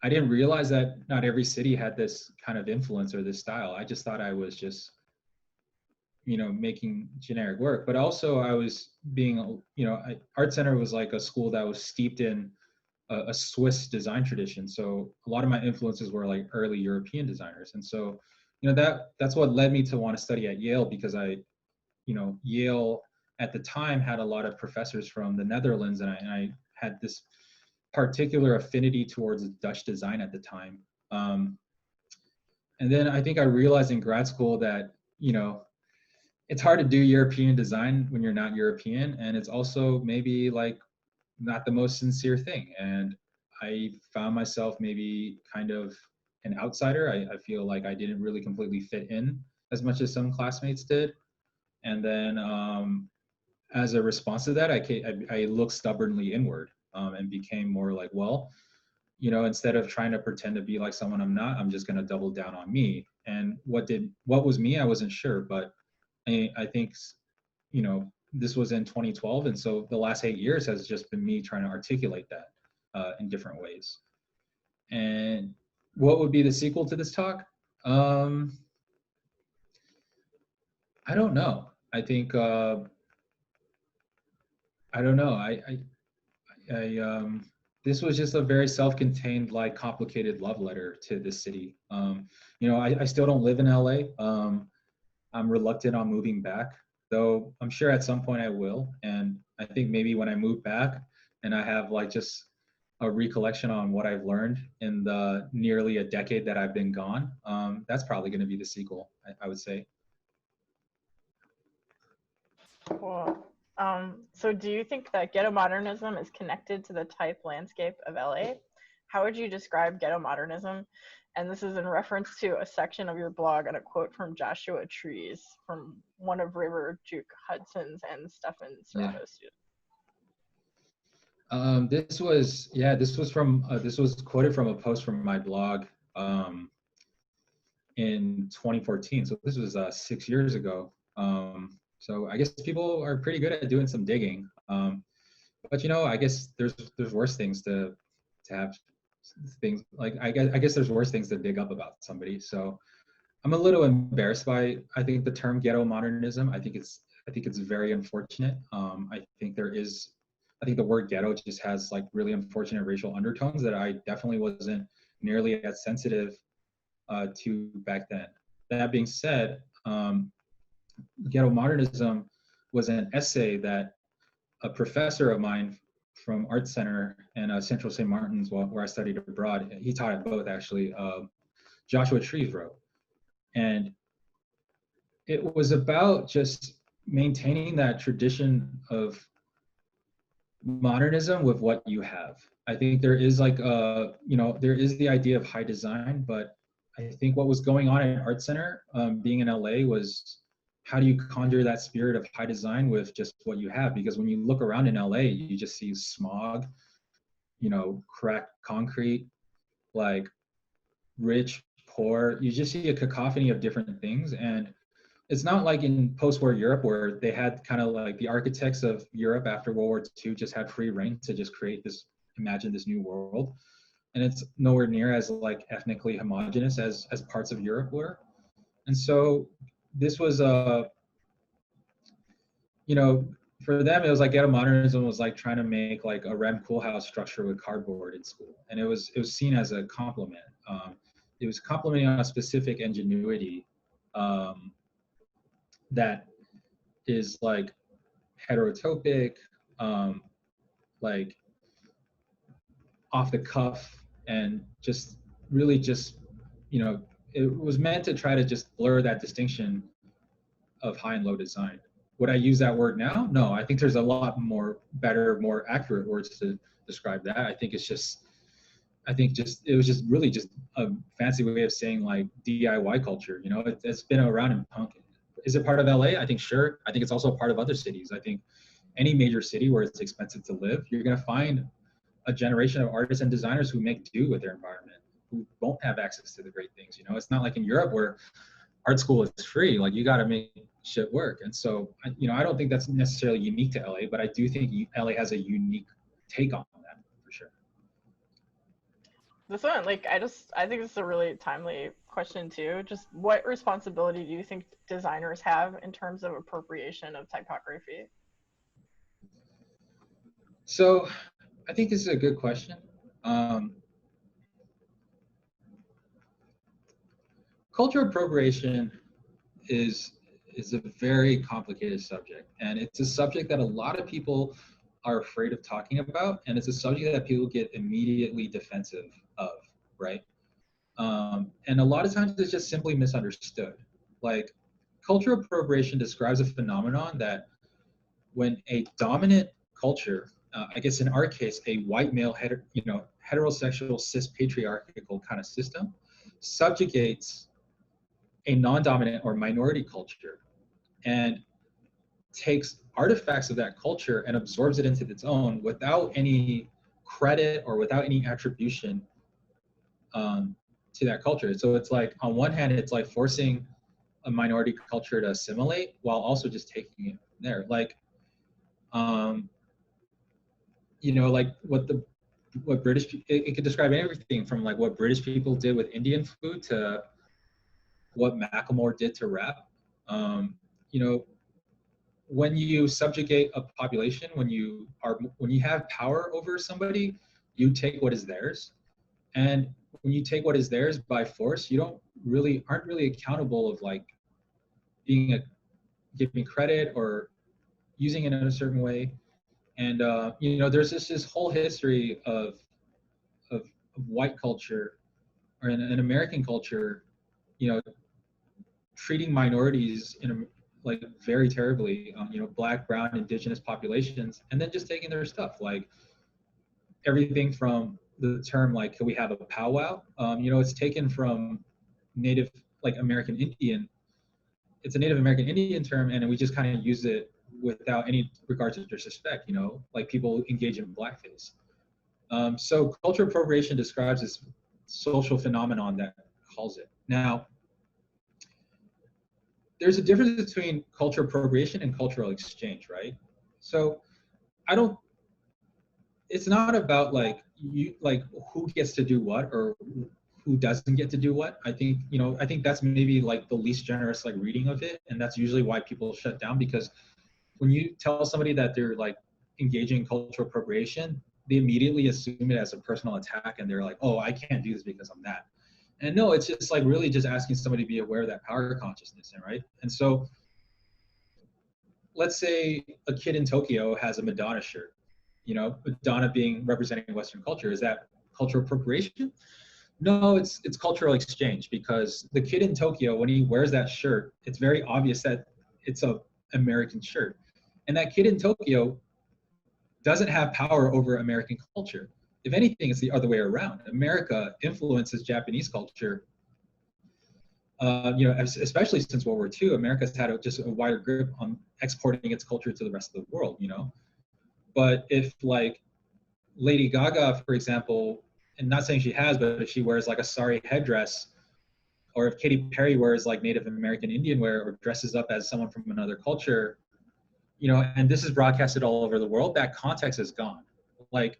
I didn't realize that not every city had this kind of influence or this style. I just thought I was just, you know, making generic work. But also I was being, you know, Art Center was like a school that was steeped in a Swiss design tradition. So a lot of my influences were like early European designers. And so, you know, that's what led me to want to study at Yale, because you know, Yale at the time had a lot of professors from the Netherlands, and I had this particular affinity towards Dutch design at the time. And then I think I realized in grad school that, you know, it's hard to do European design when you're not European, and it's also maybe like not the most sincere thing. And I found myself maybe kind of an outsider. I feel like I didn't really completely fit in as much as some classmates did. And then as a response to that, I looked stubbornly inward, and became more like, well, you know, instead of trying to pretend to be like someone I'm not, I'm just going to double down on me. And what was me, I wasn't sure, but I think, you know, this was in 2012. And so the last 8 years has just been me trying to articulate that in different ways. And what would be the sequel to this talk? I don't know. I think, I don't know. This was just a very self-contained, like complicated love letter to this city. You know, I still don't live in LA. I'm reluctant on moving back, though I'm sure at some point I will. And I think maybe when I move back and I have like just a recollection on what I've learned in the nearly a decade that I've been gone, that's probably going to be the sequel, I would say. Cool. So do you think that ghetto modernism is connected to the type landscape of LA? How would you describe ghetto modernism? And this is in reference to a section of your blog and a quote from Joshua Trees, from one of River Duke Hudson's and Stefan Serrato's students. This was quoted from a post from my blog in 2014. So this was 6 years ago. So I guess people are pretty good at doing some digging. But you know, I guess there's worse things to have things like, I guess there's worse things to dig up about somebody. So I'm a little embarrassed by, I think, the term ghetto modernism. I think it's very unfortunate. I think the word ghetto just has like really unfortunate racial undertones that I definitely wasn't nearly as sensitive to back then. That being said, Ghetto Modernism was an essay that a professor of mine from Art Center and Central St. Martin's, where I studied abroad, he taught at both actually, Joshua Trees wrote. And it was about just maintaining that tradition of modernism with what you have. I think there is like there is the idea of high design, but I think what was going on at Art Center, being in LA, was how do you conjure that spirit of high design with just what you have? Because when you look around in LA, you just see smog, cracked concrete, like rich, poor. You just see a cacophony of different things. And it's not like in post-war Europe where they had kind of like the architects of Europe after World War II just had free reign to just imagine this new world. And it's nowhere near as like ethnically homogenous as parts of Europe were. And so this was for them, it was like Ghetto Modernism was like trying to make like a Rem Koolhaas structure with cardboard in school. And it was seen as a compliment. It was complimenting on a specific ingenuity that is like heterotopic, like off the cuff, and just really just, it was meant to try to just blur that distinction of high and low design. Would I use that word now? No, I think there's a lot more better, more accurate words to describe that. I think it was just really just a fancy way of saying like DIY culture. It's been around in punk. Is it part of LA? I think sure. I think it's also part of other cities. I think any major city where it's expensive to live, you're going to find a generation of artists and designers who make do with their environment, who won't have access to the great things. It's not like in Europe where art school is free. Like you got to make shit work. And so, I don't think that's necessarily unique to LA, but I do think LA has a unique take on that for sure. This one, like, I think this is a really timely question too. Just what responsibility do you think designers have in terms of appropriation of typography? So I think this is a good question. Cultural appropriation is a very complicated subject, and it's a subject that a lot of people are afraid of talking about, and it's a subject that people get immediately defensive of, right? And a lot of times it's just simply misunderstood. Like, cultural appropriation describes a phenomenon that when a dominant culture, I guess in our case, a white male, heterosexual, cis patriarchal kind of system, subjugates a non-dominant or minority culture and takes artifacts of that culture and absorbs it into its own without any credit or without any attribution to that culture. So it's like, on one hand, it's like forcing a minority culture to assimilate while also just taking it there. Like, like what British, it could describe everything from like what British people did with Indian food to what Macklemore did to rap. When you subjugate a population, when you have power over somebody, you take what is theirs. And when you take what is theirs by force, you aren't really accountable of like giving credit or using it in a certain way. And there's this whole history of white culture or an American culture, treating minorities like very terribly, Black, brown, indigenous populations, and then just taking their stuff, like everything from the term like, can we have a powwow? It's taken from Native, like American Indian. It's a Native American Indian term, and we just kind of use it without any regard to disrespect, like people engage in blackface. So cultural appropriation describes this social phenomenon that calls it. Now, there's a difference between cultural appropriation and cultural exchange, right? So it's not about like who gets to do what or who doesn't get to do what. I think that's maybe like the least generous like reading of it. And that's usually why people shut down, because when you tell somebody that they're like engaging in cultural appropriation, they immediately assume it as a personal attack, and they're like, oh, I can't do this because I'm that. And no, it's just like really just asking somebody to be aware of that power consciousness, right? And so let's say a kid in Tokyo has a Madonna shirt, you know, Madonna being representing Western culture. Is that cultural appropriation? No, it's cultural exchange, because the kid in Tokyo, when he wears that shirt, it's very obvious that it's a American shirt. And that kid in Tokyo doesn't have power over American culture. If anything, it's the other way around. America influences Japanese culture. You know, especially since World War II, America's had just a wider grip on exporting its culture to the rest of the world, you know. But if like Lady Gaga, for example, and not saying she has, but if she wears like a sari headdress, or if Katy Perry wears like Native American Indian wear or dresses up as someone from another culture, you know, and this is broadcasted all over the world, that context is gone. Like,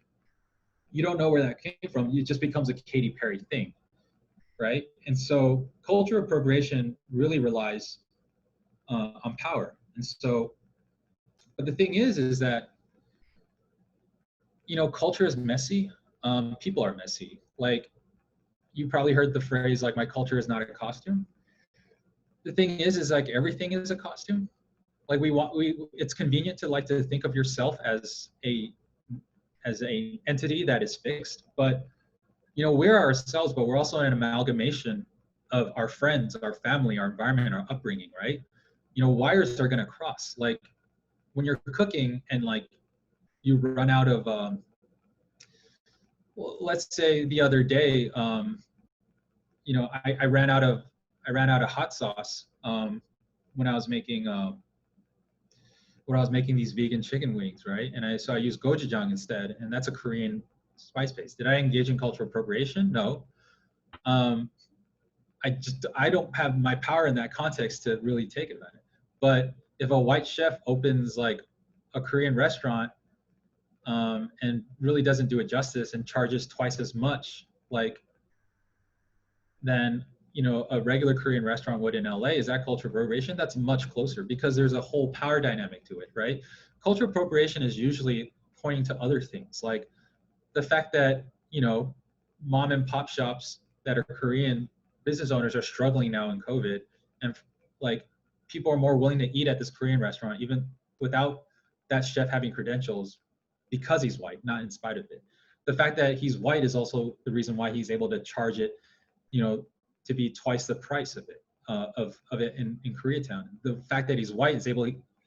you don't know where that came from. It just becomes a Katy Perry thing, right? And so cultural appropriation really relies on power. And so, but the thing is that, you know, culture is messy. People are messy. Like, you probably heard the phrase, like, my culture is not a costume. The thing is like everything is a costume. Like it's convenient to like to think of yourself as a entity that is fixed, but you know, we're ourselves, but we're also an amalgamation of our friends, our family, our environment, our upbringing, right? You know, wires are gonna cross. Like when you're cooking and like you run out of, well, let's say the other day, you know, I ran out of hot sauce when I was making these vegan chicken wings, right? And so I used gochujang instead, and that's a Korean spice paste. Did I engage in cultural appropriation? No. I don't have my power in that context to really take advantage. But if a white chef opens like a Korean restaurant and really doesn't do it justice and charges twice as much, like, than, you know, a regular Korean restaurant would in LA, is that cultural appropriation? That's much closer, because there's a whole power dynamic to it, right? Cultural appropriation is usually pointing to other things, like the fact that, you know, mom and pop shops that are Korean business owners are struggling now in COVID, and like people are more willing to eat at this Korean restaurant even without that chef having credentials, because he's white, not in spite of it. The fact that he's white is also the reason why he's able to charge it, you know, to be twice the price of it, of it in Koreatown. The fact that he's white is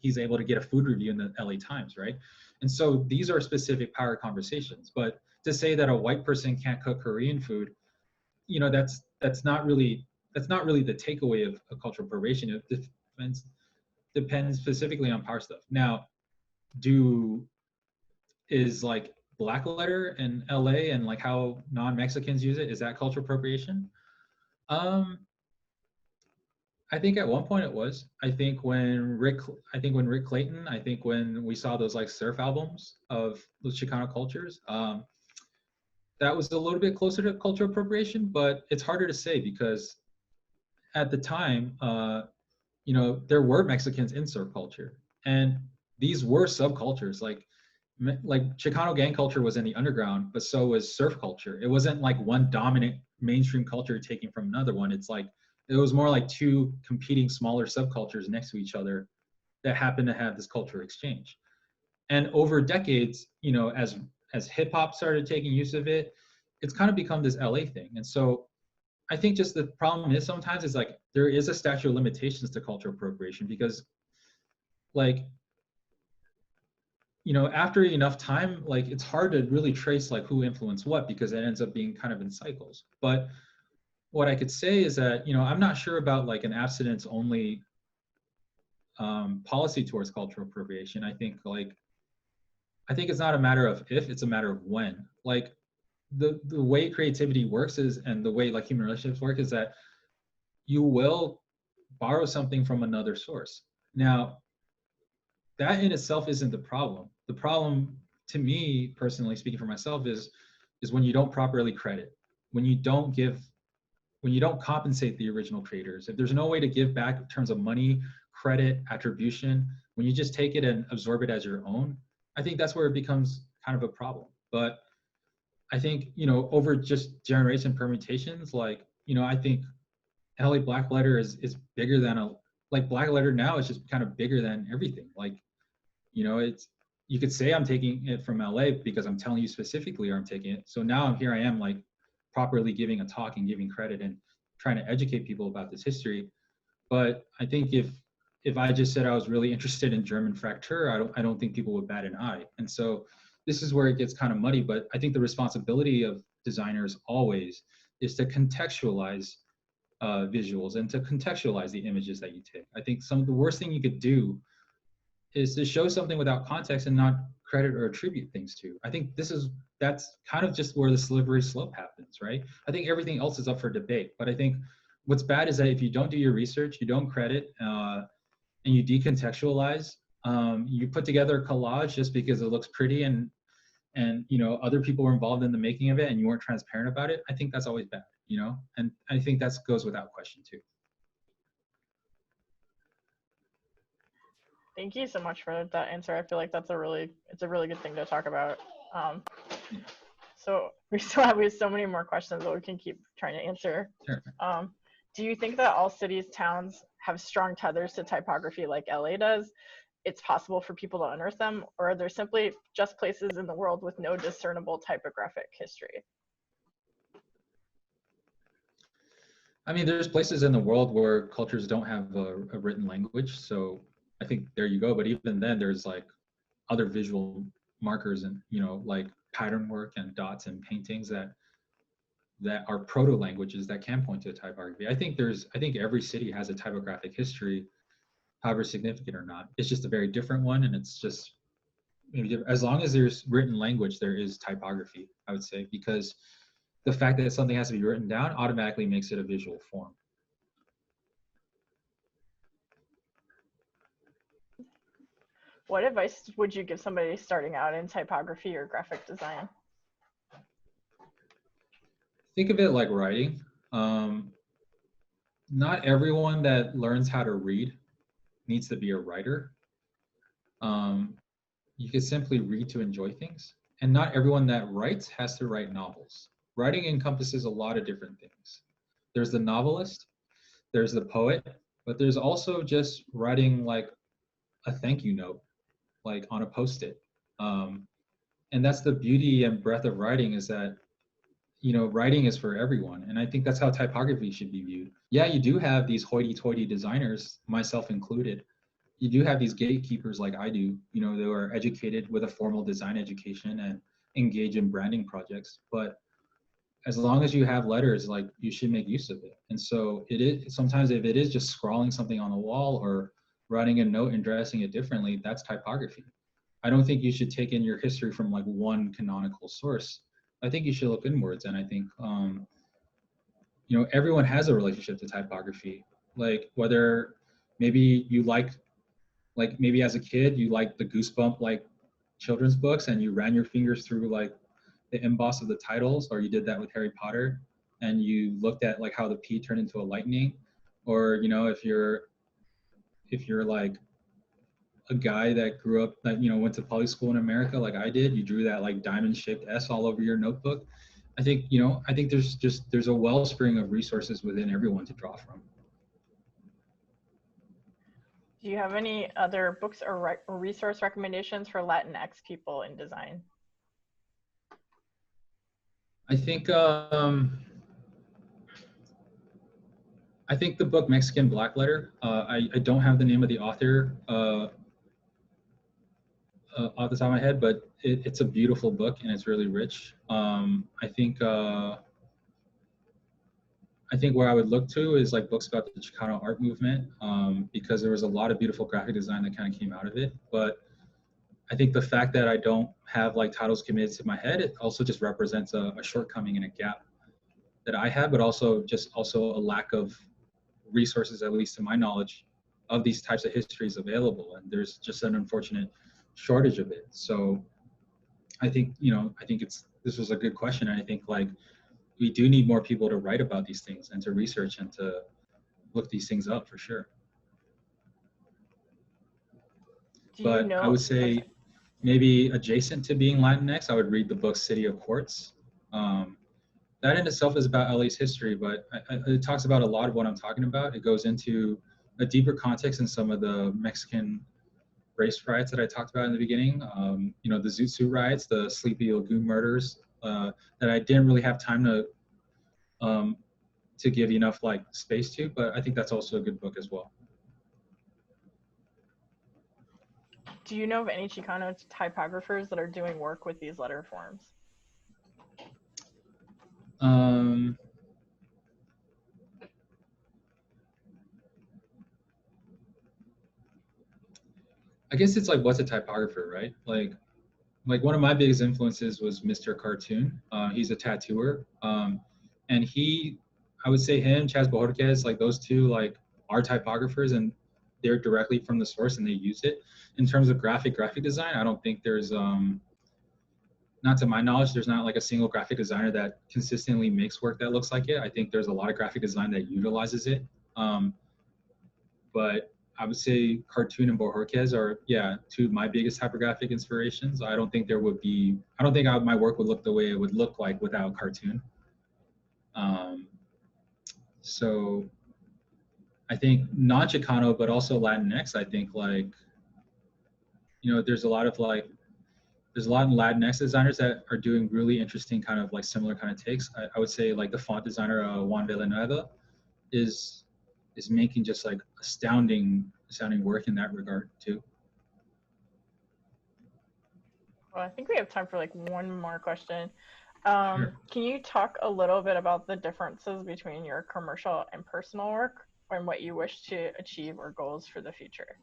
he's able to get a food review in the LA Times, right? And so these are specific power conversations. But to say that a white person can't cook Korean food, you know, that's not really the takeaway of a cultural appropriation. It depends specifically on power stuff. Now, is like black letter in LA and like how non-Mexicans use it, is that cultural appropriation? I think at one point it was. I think when Rick Clayton, I think when we saw those like surf albums of those Chicano cultures, that was a little bit closer to cultural appropriation, but it's harder to say because at the time, you know, there were Mexicans in surf culture, and these were subcultures. Like Chicano gang culture was in the underground, but so was surf culture. It wasn't like one dominant mainstream culture taking from another one. It's like, it was more like two competing smaller subcultures next to each other that happened to have this cultural exchange. And over decades, you know, as hip hop started taking use of it, it's kind of become this LA thing. And so I think just the problem is sometimes is like there is a statute of limitations to cultural appropriation, because like, you know, after enough time, like it's hard to really trace like who influenced what, because it ends up being kind of in cycles. But what I could say is that, you know, I'm not sure about like an abstinence only policy towards cultural appropriation. I think it's not a matter of if, it's a matter of when. Like the way creativity works is, and the way like human relationships work, is that you will borrow something from another source. Now, that in itself isn't the problem. The problem, to me personally, speaking for myself, is when you don't properly credit, when you don't compensate the original creators. If there's no way to give back in terms of money, credit, attribution, when you just take it and absorb it as your own, I think that's where it becomes kind of a problem. But I think, you know, over just generation permutations, like I think LA Black Letter is bigger than like Black Letter now is just kind of bigger than everything. Like, it's, you could say I'm taking it from LA because I'm telling you specifically where I'm taking it. So now here I am, like, properly giving a talk and giving credit and trying to educate people about this history. But I think if I just said I was really interested in German fracture, I don't think people would bat an eye. And so this is where it gets kind of muddy. But I think the responsibility of designers always is to contextualize visuals and to contextualize the images that you take. I think the worst thing you could do is to show something without context and not credit or attribute things to. I think that's kind of just where the slippery slope happens, right? I think everything else is up for debate, but I think what's bad is that if you don't do your research, you don't credit, and you decontextualize, you put together a collage just because it looks pretty and other people were involved in the making of it and you weren't transparent about it. I think that's always bad, and I think that goes without question too. Thank you so much for that answer. I feel like it's a really good thing to talk about. So we have so many more questions that we can keep trying to answer. Sure. Do you think that all cities, towns have strong tethers to typography like LA does? It's possible for people to unearth them, or are there simply just places in the world with no discernible typographic history? I mean, there's places in the world where cultures don't have a written language, so I think there you go. But even then, there's like other visual markers and like pattern work and dots and paintings that are proto languages that can point to typography. I think every city has a typographic history, however significant or not. It's just a very different one, and it's just maybe as long as there's written language, there is typography, I would say, because the fact that something has to be written down automatically makes it a visual form. What advice would you give somebody starting out in typography or graphic design? Think of it like writing. Not everyone that learns how to read needs to be a writer. You can simply read to enjoy things. And not everyone that writes has to write novels. Writing encompasses a lot of different things. There's the novelist, there's the poet, but there's also just writing like a thank you note, like on a Post-it. And that's the beauty and breadth of writing, is that writing is for everyone. And I think that's how typography should be viewed. Yeah, you do have these hoity-toity designers, myself included. You do have these gatekeepers like I do, that are educated with a formal design education and engage in branding projects. But as long as you have letters, like, you should make use of it. And so it is, sometimes if it is just scrawling something on the wall or writing a note and dressing it differently, that's typography. I don't think you should take in your history from like one canonical source. I think you should look inwards, and I think everyone has a relationship to typography. Like, whether maybe you like maybe as a kid you liked the Goosebump like children's books and you ran your fingers through like the emboss of the titles, or you did that with Harry Potter and you looked at like how the P turned into a lightning, or if you're like a guy that grew up that went to public school in America like I did, you drew that like diamond shaped S all over your notebook. I think there's a wellspring of resources within everyone to draw from. Do you have any other books or resource recommendations for Latinx people in design? I think the book Mexican Black Letter, I don't have the name of the author off the top of my head, but it's a beautiful book and it's really rich. I think where I would look to is like books about the Chicano art movement, because there was a lot of beautiful graphic design that kind of came out of it. But I think the fact that I don't have like titles committed to my head, it also just represents a shortcoming and a gap that I have, but also a lack of resources, at least to my knowledge, of these types of histories available. And there's just an unfortunate shortage of it. So I think this was a good question. And I think like we do need more people to write about these things and to research and to look these things up for sure. But I would say maybe adjacent to being Latinx, I would read the book City of Quartz. that in itself is about LA's history, but it talks about a lot of what I'm talking about. It goes into a deeper context in some of the Mexican race riots that I talked about in the beginning. You know, the Zoot Suit riots, the Sleepy Lagoon murders, that I didn't really have time to give enough like space to, but I think that's also a good book as well. Do you know of any Chicano typographers that are doing work with these letter forms? I guess it's like, what's a typographer, right? Like one of my biggest influences was Mr. Cartoon. He's a tattooer, and I would say him, Chaz Bojorquez, like those two, like are typographers, and they're directly from the source and they use it. In terms of graphic design, I don't think there's, not to my knowledge, there's not like a single graphic designer that consistently makes work that looks like it. I think there's a lot of graphic design that utilizes it. But I would say Cartoon and Bojorquez are, yeah, two of my biggest typographic inspirations. I don't think my work would look the way it would look like without Cartoon. So I think non-Chicano, but also Latinx, I think like, you know, there's a lot of Latinx designers that are doing really interesting kind of like similar kind of takes. I would say like the font designer, Juan Villanueva, is making just like astounding work in that regard too. Well, I think we have time for like one more question. Sure. Can you talk a little bit about the differences between your commercial and personal work and what you wish to achieve or goals for the future?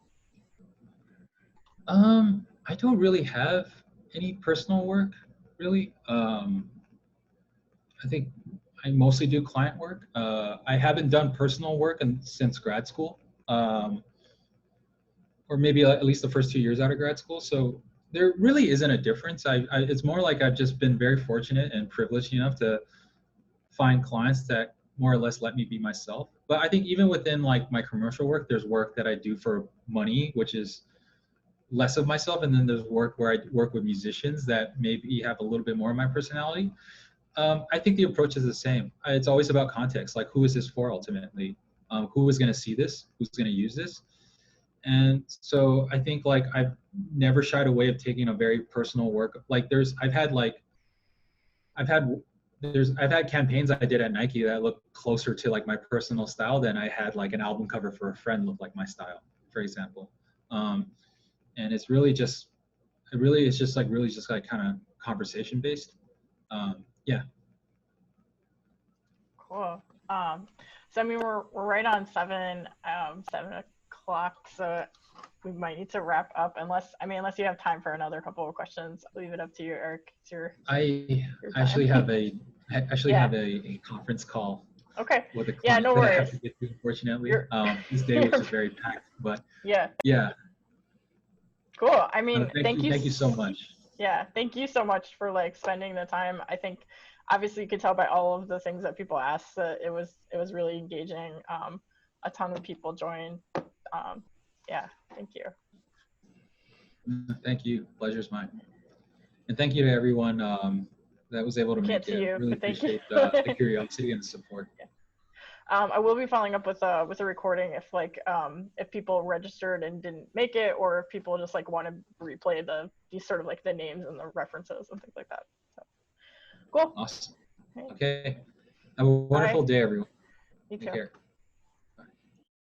I don't really have any personal work, really. I think I mostly do client work. I haven't done personal work since grad school, or maybe at least the first 2 years out of grad school. So there really isn't a difference. It's more like I've just been very fortunate and privileged enough to find clients that more or less let me be myself. But I think even within like my commercial work, there's work that I do for money, which is less of myself. And then there's work where I work with musicians that maybe have a little bit more of my personality. I think the approach is the same. It's always about context. Like, who is this for ultimately? Who is going to see this? Who's going to use this? And so I think like I've never shied away of taking a very personal work. Like I've had campaigns I did at Nike that look closer to like my personal style than I had like an album cover for a friend look like my style, for example. And it's really just like kind of conversation based. Yeah. Cool. So I mean, we're right on 7 o'clock, so we might need to wrap up unless you have time for another couple of questions. I'll leave it up to you, Eric. I actually have a conference call. Okay. With a client yeah, no worries. that I have to get to, unfortunately. This day was just very packed, but yeah. Cool. I mean, thank you so much. Yeah, thank you so much for like spending the time. I think obviously you could tell by all of the things that people asked that it was really engaging. A ton of people joined. Yeah, thank you. Thank you. Pleasure's mine. And thank you to everyone that was able to make it. Really appreciate the curiosity and the support. Yeah. I will be following up with a recording if people registered and didn't make it, or if people just like want to replay these sort of like the names and the references and things like that. So cool. Awesome. Okay. Have a wonderful day, everyone. You too. Take care.